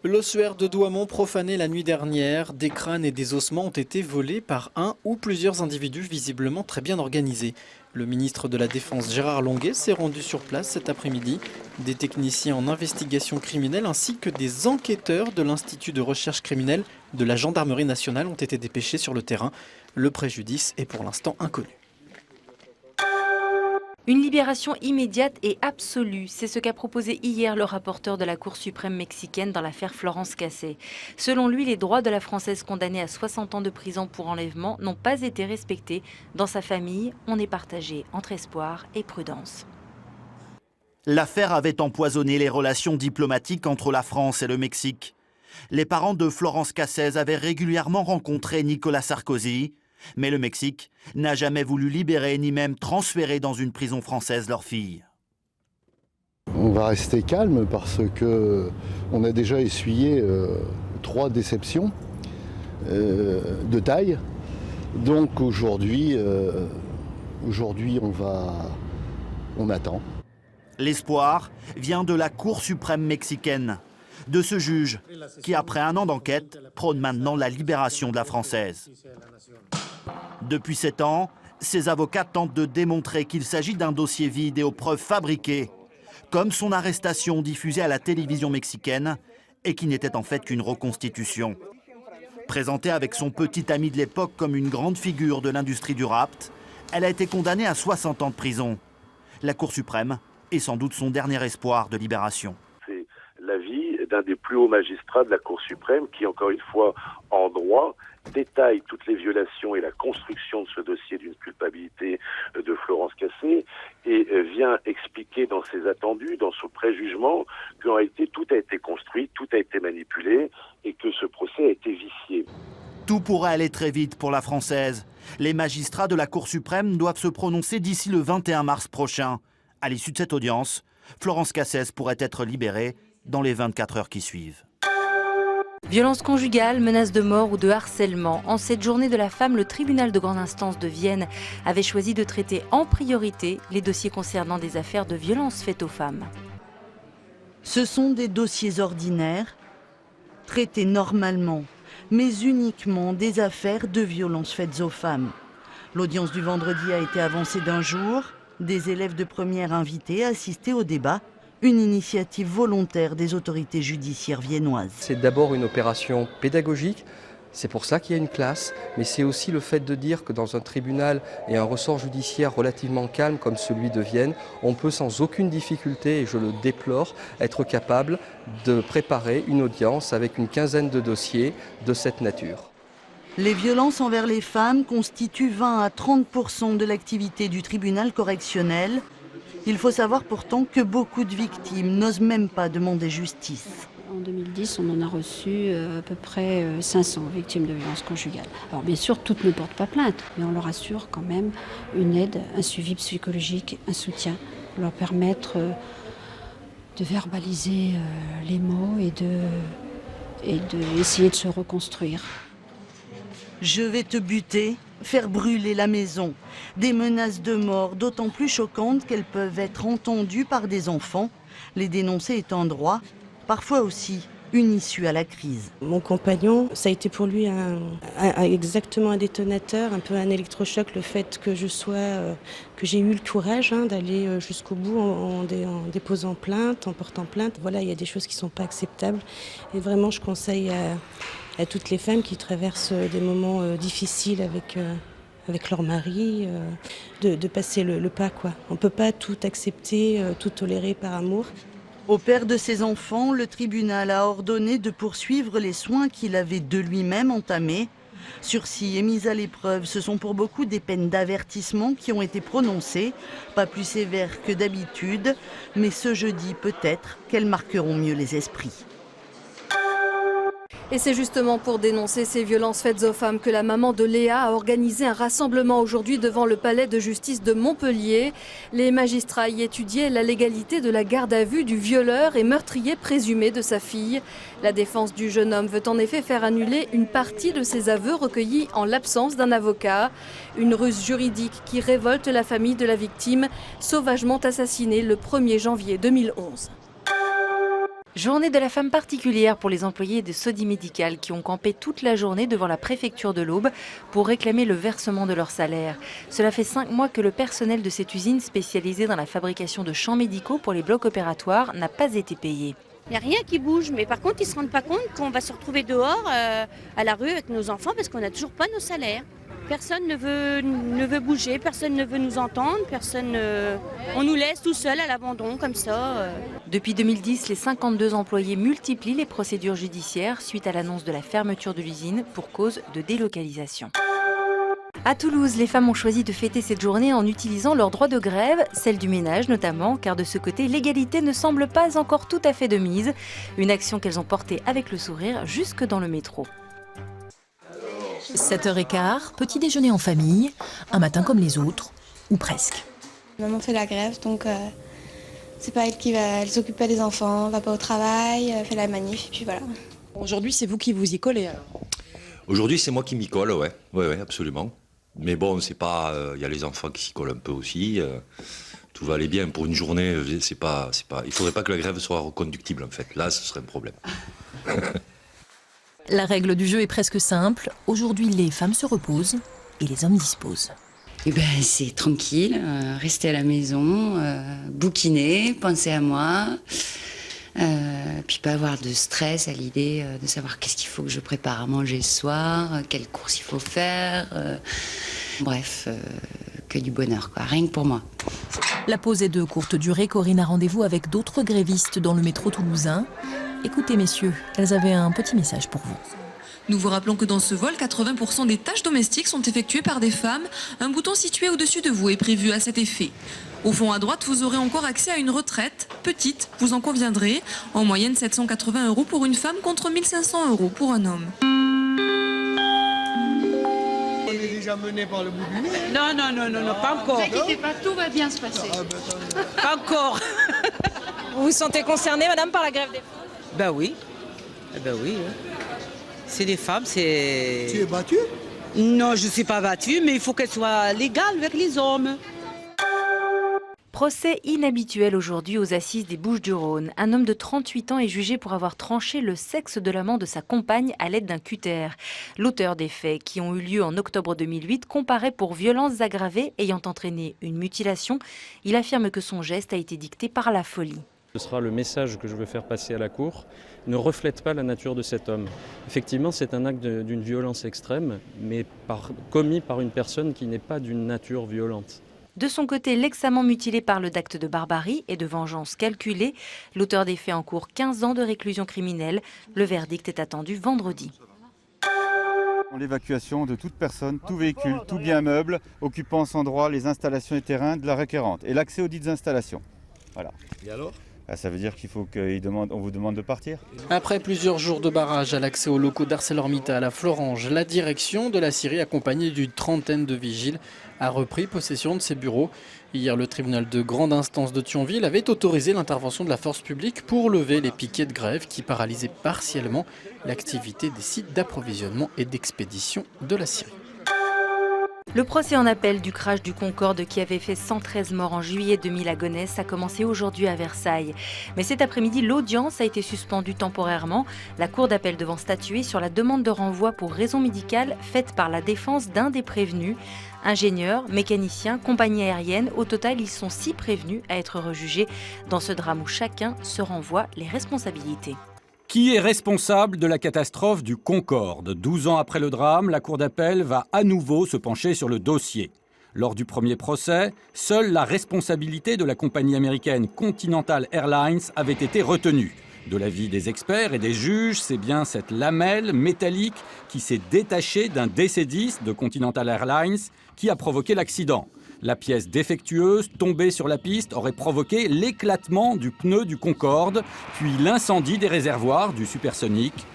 L'ossuaire de Douaumont profané la nuit dernière. Des crânes et des ossements ont été volés par un ou plusieurs individus visiblement très bien organisés. Le ministre de la Défense Gérard Longuet s'est rendu sur place cet après-midi. Des techniciens en investigation criminelle ainsi que des enquêteurs de l'Institut de recherche criminelle de la Gendarmerie nationale ont été dépêchés sur le terrain. Le préjudice est pour l'instant inconnu. Une libération immédiate et absolue, c'est ce qu'a proposé hier le rapporteur de la Cour suprême mexicaine dans l'affaire Florence Cassé. Selon lui, les droits de la Française condamnée à 60 ans de prison pour enlèvement n'ont pas été respectés. Dans sa famille, on est partagé entre espoir et prudence. L'affaire avait empoisonné les relations diplomatiques entre la France et le Mexique. Les parents de Florence Cassez avaient régulièrement rencontré Nicolas Sarkozy. Mais le Mexique n'a jamais voulu libérer ni même transférer dans une prison française leur fille. On va rester calme parce qu'on a déjà essuyé 3 déceptions de taille. Donc aujourd'hui, on attend. L'espoir vient de la Cour suprême mexicaine, de ce juge qui, après 1 an d'enquête, prône maintenant la libération de la Française. Depuis 7 ans, ses avocats tentent de démontrer qu'il s'agit d'un dossier vide et aux preuves fabriquées, comme son arrestation diffusée à la télévision mexicaine et qui n'était en fait qu'une reconstitution. Présentée avec son petit ami de l'époque comme une grande figure de l'industrie du rapt, elle a été condamnée à 60 ans de prison. La Cour suprême est sans doute son dernier espoir de libération. C'est l'avis d'un des plus hauts magistrats de la Cour suprême qui, encore une fois, en droit, détaille toutes les violations et la construction de ce dossier d'une culpabilité de Florence Cassé et vient expliquer dans ses attendus, dans son préjugement, qu'en réalité tout a été construit, tout a été manipulé et que ce procès a été vicié. Tout pourrait aller très vite pour la Française. Les magistrats de la Cour suprême doivent se prononcer d'ici le 21 mars prochain. À l'issue de cette audience, Florence Cassez pourrait être libérée dans les 24 heures qui suivent. Violence conjugale, menaces de mort ou de harcèlement. En cette journée de la femme, le tribunal de grande instance de Vienne avait choisi de traiter en priorité les dossiers concernant des affaires de violences faites aux femmes. Ce sont des dossiers ordinaires, traités normalement, mais uniquement des affaires de violences faites aux femmes. L'audience du vendredi a été avancée d'1 jour. Des élèves de première invités assistaient au débat. Une initiative volontaire des autorités judiciaires viennoises. C'est d'abord une opération pédagogique, c'est pour ça qu'il y a une classe, mais c'est aussi le fait de dire que dans un tribunal et un ressort judiciaire relativement calme comme celui de Vienne, on peut sans aucune difficulté, et je le déplore, être capable de préparer une audience avec une quinzaine de dossiers de cette nature. Les violences envers les femmes constituent 20 à 30% de l'activité du tribunal correctionnel. Il faut savoir pourtant que beaucoup de victimes n'osent même pas demander justice. En 2010, on en a reçu à peu près 500 victimes de violences conjugales. Alors bien sûr, toutes ne portent pas plainte, mais on leur assure quand même une aide, un suivi psychologique, un soutien, pour leur permettre de verbaliser les mots et d'essayer de se reconstruire. Je vais te buter, faire brûler la maison. Des menaces de mort d'autant plus choquantes qu'elles peuvent être entendues par des enfants. Les dénoncer est en droit, parfois aussi une issue à la crise. Mon compagnon, ça a été pour lui exactement un détonateur, un peu un électrochoc, le fait que que j'ai eu le courage d'aller jusqu'au bout en déposant plainte, en portant plainte. Voilà, il y a des choses qui ne sont pas acceptables et vraiment je conseille à toutes les femmes qui traversent des moments difficiles avec leur mari, de passer le pas, quoi. On ne peut pas tout accepter, tout tolérer par amour. Au père de ses enfants, le tribunal a ordonné de poursuivre les soins qu'il avait de lui-même entamés. Sursis et mise à l'épreuve, ce sont pour beaucoup des peines d'avertissement qui ont été prononcées, pas plus sévères que d'habitude, mais ce jeudi peut-être qu'elles marqueront mieux les esprits. Et c'est justement pour dénoncer ces violences faites aux femmes que la maman de Léa a organisé un rassemblement aujourd'hui devant le palais de justice de Montpellier. Les magistrats y étudiaient la légalité de la garde à vue du violeur et meurtrier présumé de sa fille. La défense du jeune homme veut en effet faire annuler une partie de ses aveux recueillis en l'absence d'un avocat. Une ruse juridique qui révolte la famille de la victime, sauvagement assassinée le 1er janvier 2011. Journée de la femme particulière pour les employés de Sodi Médical qui ont campé toute la journée devant la préfecture de l'Aube pour réclamer le versement de leur salaire. Cela fait 5 mois que le personnel de cette usine spécialisée dans la fabrication de champs médicaux pour les blocs opératoires n'a pas été payé. Il n'y a rien qui bouge, mais par contre, ils ne se rendent pas compte qu'on va se retrouver dehors à la rue avec nos enfants parce qu'on n'a toujours pas nos salaires. Personne ne veut bouger, personne ne veut nous entendre, on nous laisse tout seuls à l'abandon comme ça. Depuis 2010, les 52 employés multiplient les procédures judiciaires suite à l'annonce de la fermeture de l'usine pour cause de délocalisation. À Toulouse, les femmes ont choisi de fêter cette journée en utilisant leur droit de grève, celle du ménage notamment, car de ce côté, l'égalité ne semble pas encore tout à fait de mise. Une action qu'elles ont portée avec le sourire jusque dans le métro. 7h15, petit déjeuner en famille, un matin comme les autres, ou presque. Maman fait la grève, donc c'est pas elle qui va, elle s'occupe pas des enfants, va pas au travail, fait la manif, et puis voilà. Aujourd'hui, c'est vous qui vous y collez alors? Aujourd'hui, c'est moi qui m'y colle, ouais, absolument. Mais bon, c'est pas, y a les enfants qui s'y collent un peu aussi. Tout va aller bien pour une journée. Il faudrait pas que la grève soit reconductible en fait. Là, ce serait un problème. La règle du jeu est presque simple. Aujourd'hui, les femmes se reposent et les hommes disposent. Eh ben, c'est tranquille, rester à la maison, bouquiner, penser à moi, puis pas avoir de stress à l'idée de savoir qu'est-ce qu'il faut que je prépare à manger ce soir, quelle course il faut faire. Bref, que du bonheur, quoi. Rien que pour moi. La pause est de courte durée. Corinne a rendez-vous avec d'autres grévistes dans le métro toulousain. Écoutez, messieurs, elles avaient un petit message pour vous. Nous vous rappelons que dans ce vol, 80% des tâches domestiques sont effectuées par des femmes. Un bouton situé au-dessus de vous est prévu à cet effet. Au fond à droite, vous aurez encore accès à une retraite, petite, vous en conviendrez. En moyenne 780 € pour une femme contre 1500 € pour un homme. On est déjà mené par le bout du nez. Non, pas encore. Ne vous inquiétez pas, tout va bien se passer. Pas encore. Vous vous sentez concernée, madame, par la grève des femmes? Ben oui. C'est des femmes, c'est... Tu es battue? Non, je ne suis pas battue, mais il faut qu'elles soient légales avec les hommes. Procès inhabituel aujourd'hui aux assises des Bouches-du-Rhône. Un homme de 38 ans est jugé pour avoir tranché le sexe de l'amant de sa compagne à l'aide d'un cutter. L'auteur des faits, qui ont eu lieu en octobre 2008, comparaît pour violences aggravées ayant entraîné une mutilation. Il affirme que son geste a été dicté par la folie. Ce sera le message que je veux faire passer à la Cour, ne reflète pas la nature de cet homme. Effectivement, c'est un acte d'une violence extrême, mais commis par une personne qui n'est pas d'une nature violente. De son côté, l'ex-amant mutilé parle d'actes de barbarie et de vengeance calculée. L'auteur des faits encourt 15 ans de réclusion criminelle. Le verdict est attendu vendredi. L'évacuation de toute personne, tout véhicule, tout bien meuble occupant sans droit les installations et terrains de la requérante et l'accès aux dites installations. Voilà. Et alors ? Ça veut dire qu'il faut qu'on vous demande de partir. Après plusieurs jours de barrage à l'accès aux locaux d'ArcelorMittal à Florange, la direction de la Syrie, accompagnée d'une trentaine de vigiles, a repris possession de ses bureaux. Hier, le tribunal de grande instance de Thionville avait autorisé l'intervention de la force publique pour lever les piquets de grève qui paralysaient partiellement l'activité des sites d'approvisionnement et d'expédition de la Syrie. Le procès en appel du crash du Concorde qui avait fait 113 morts en juillet 2000 à Gonesse a commencé aujourd'hui à Versailles. Mais cet après-midi, l'audience a été suspendue temporairement. La cour d'appel devant statuer sur la demande de renvoi pour raison médicale faite par la défense d'un des prévenus. Ingénieurs, mécaniciens, compagnie aérienne, au total, ils sont 6 prévenus à être rejugés dans ce drame où chacun se renvoie les responsabilités. Qui est responsable de la catastrophe du Concorde ? 12 ans après le drame, la Cour d'appel va à nouveau se pencher sur le dossier. Lors du premier procès, seule la responsabilité de la compagnie américaine Continental Airlines avait été retenue. De l'avis des experts et des juges, c'est bien cette lamelle métallique qui s'est détachée d'un DC-10 de Continental Airlines qui a provoqué l'accident. La pièce défectueuse tombée sur la piste aurait provoqué l'éclatement du pneu du Concorde, puis l'incendie des réservoirs du supersonique,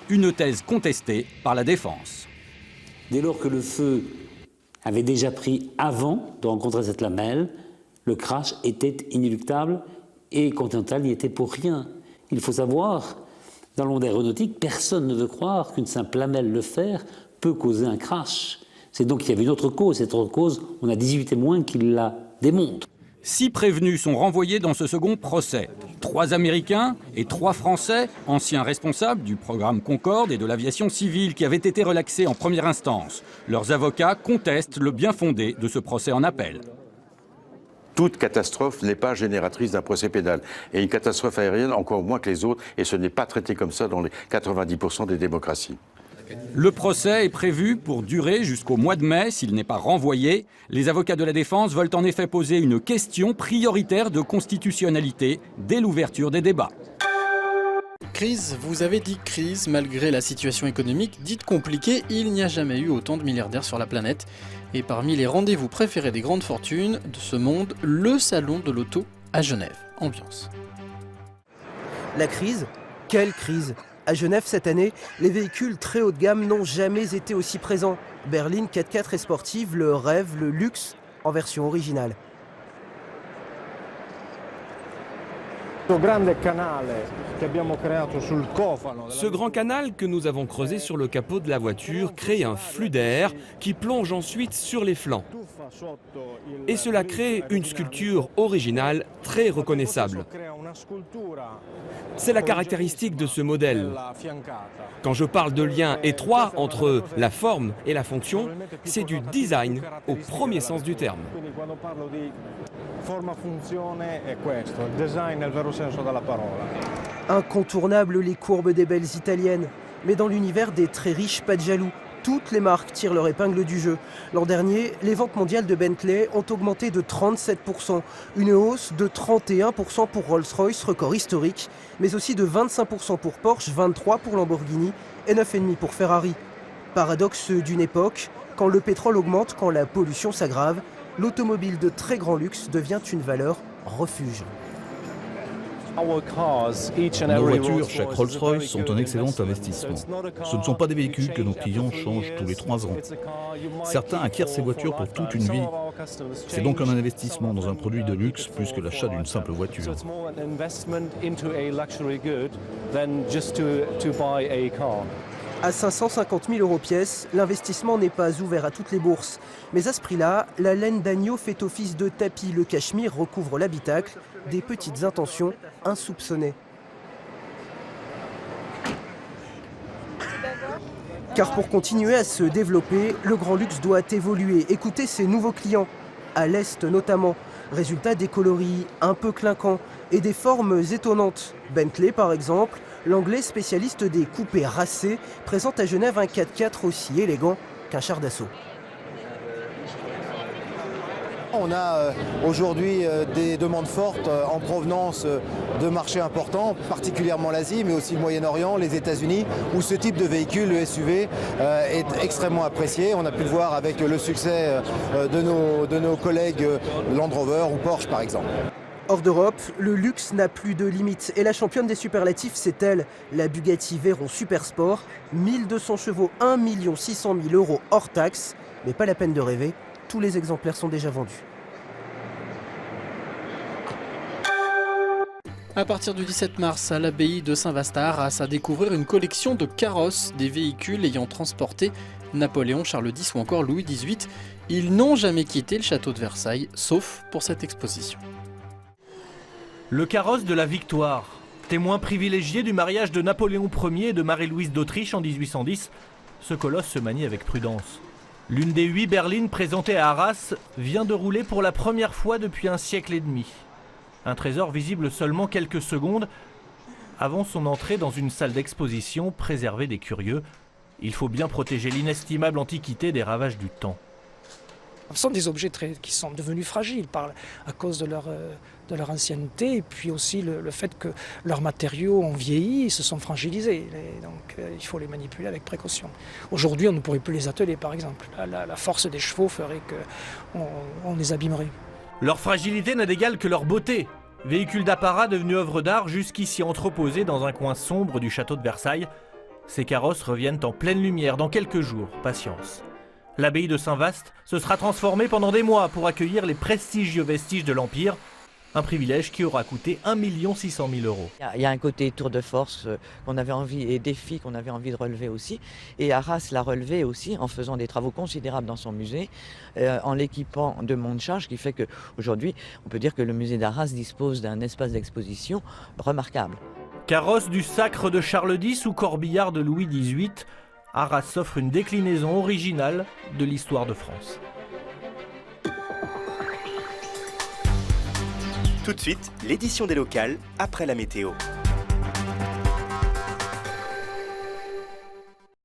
une thèse contestée par la défense. Dès lors que le feu avait déjà pris avant de rencontrer cette lamelle, le crash était inéluctable et Continental n'y était pour rien. Il faut savoir, dans le monde aéronautique, personne ne veut croire qu'une simple lamelle de fer peut causer un crash. C'est donc qu'il y avait une autre cause. Cette autre cause, on a 18 témoins qui la démontrent. 6 prévenus sont renvoyés dans ce second procès. 3 Américains et 3 Français, anciens responsables du programme Concorde et de l'aviation civile qui avaient été relaxés en première instance. Leurs avocats contestent le bien-fondé de ce procès en appel. Toute catastrophe n'est pas génératrice d'un procès pénal. Et une catastrophe aérienne encore moins que les autres, et ce n'est pas traité comme ça dans les 90% des démocraties. Le procès est prévu pour durer jusqu'au mois de mai s'il n'est pas renvoyé. Les avocats de la défense veulent en effet poser une question prioritaire de constitutionnalité dès l'ouverture des débats. Crise, vous avez dit crise, malgré la situation économique dite compliquée, il n'y a jamais eu autant de milliardaires sur la planète. Et parmi les rendez-vous préférés des grandes fortunes de ce monde, le salon de l'auto à Genève. Ambiance. La crise ? Quelle crise ? À Genève cette année, les véhicules très haut de gamme n'ont jamais été aussi présents. Berline 4x4 et sportive, le rêve, le luxe en version originale. Ce grand canal que nous avons creusé sur le capot de la voiture crée un flux d'air qui plonge ensuite sur les flancs. Et cela crée une sculpture originale très reconnaissable. C'est la caractéristique de ce modèle. Quand je parle de lien étroit entre la forme et la fonction, c'est du design au premier sens du terme. Incontournables les courbes des belles italiennes. Mais dans l'univers des très riches, pas de jaloux. Toutes les marques tirent leur épingle du jeu. L'an dernier, les ventes mondiales de Bentley ont augmenté de 37%, une hausse de 31% pour Rolls-Royce, record historique, mais aussi de 25% pour Porsche, 23% pour Lamborghini et 9,5% pour Ferrari. Paradoxe d'une époque, quand le pétrole augmente, quand la pollution s'aggrave, l'automobile de très grand luxe devient une valeur refuge. Nos voitures, chaque Rolls-Royce, sont un excellent investissement. Ce ne sont pas des véhicules que nos clients changent tous les 3 ans. Certains acquièrent ces voitures pour toute une vie. C'est donc un investissement dans un produit de luxe plus que l'achat d'une simple voiture. À 550 000 € pièce, l'investissement n'est pas ouvert à toutes les bourses. Mais à ce prix-là, la laine d'agneau fait office de tapis, le cachemire recouvre l'habitacle, des petites intentions insoupçonnées. Car pour continuer à se développer, le grand luxe doit évoluer, écouter ses nouveaux clients, à l'Est notamment. Résultat, des coloris un peu clinquants et des formes étonnantes. Bentley par exemple, l'anglais spécialiste des coupés racés, présente à Genève un 4x4 aussi élégant qu'un char d'assaut. On a aujourd'hui des demandes fortes en provenance de marchés importants, particulièrement l'Asie, mais aussi le Moyen-Orient, les États-Unis, où ce type de véhicule, le SUV, est extrêmement apprécié. On a pu le voir avec le succès de nos collègues Land Rover ou Porsche, par exemple. Hors d'Europe, le luxe n'a plus de limite. Et la championne des superlatifs, c'est elle, la Bugatti Veyron Supersport. 1200 chevaux, 1 600 000 € hors taxe. Mais pas la peine de rêver, tous les exemplaires sont déjà vendus. À partir du 17 mars, à l'abbaye de Saint-Vaast à Arras, à découvrir une collection de carrosses, des véhicules ayant transporté Napoléon, Charles X ou encore Louis XVIII. Ils n'ont jamais quitté le château de Versailles, sauf pour cette exposition. Le carrosse de la victoire, témoin privilégié du mariage de Napoléon Ier et de Marie-Louise d'Autriche en 1810, ce colosse se manie avec prudence. L'une des 8 berlines présentées à Arras vient de rouler pour la première fois depuis un siècle et demi. Un trésor visible seulement quelques secondes avant son entrée dans une salle d'exposition préservée des curieux. Il faut bien protéger l'inestimable antiquité des ravages du temps. Ce sont des objets qui sont devenus fragiles à cause de leur ancienneté et puis aussi le fait que leurs matériaux ont vieilli et se sont fragilisés. Donc il faut les manipuler avec précaution. Aujourd'hui, on ne pourrait plus les atteler, par exemple. La force des chevaux ferait qu'on les abîmerait. Leur fragilité n'a d'égal que leur beauté. Véhicule d'apparat devenu œuvre d'art jusqu'ici entreposé dans un coin sombre du château de Versailles. Ces carrosses reviennent en pleine lumière dans quelques jours. Patience. L'abbaye de Saint-Vaast se sera transformée pendant des mois pour accueillir les prestigieux vestiges de l'Empire. Un privilège qui aura coûté 1 600 000 €. Il y a un côté tour de force qu'on avait envie et défi qu'on avait envie de relever aussi. Et Arras l'a relevé aussi en faisant des travaux considérables dans son musée, en l'équipant de monts de charge, qui fait qu'aujourd'hui, on peut dire que le musée d'Arras dispose d'un espace d'exposition remarquable. Carrosse du Sacre de Charles X ou corbillard de Louis XVIII, Arras s'offre une déclinaison originale de l'histoire de France. Tout de suite, l'édition des locales après la météo.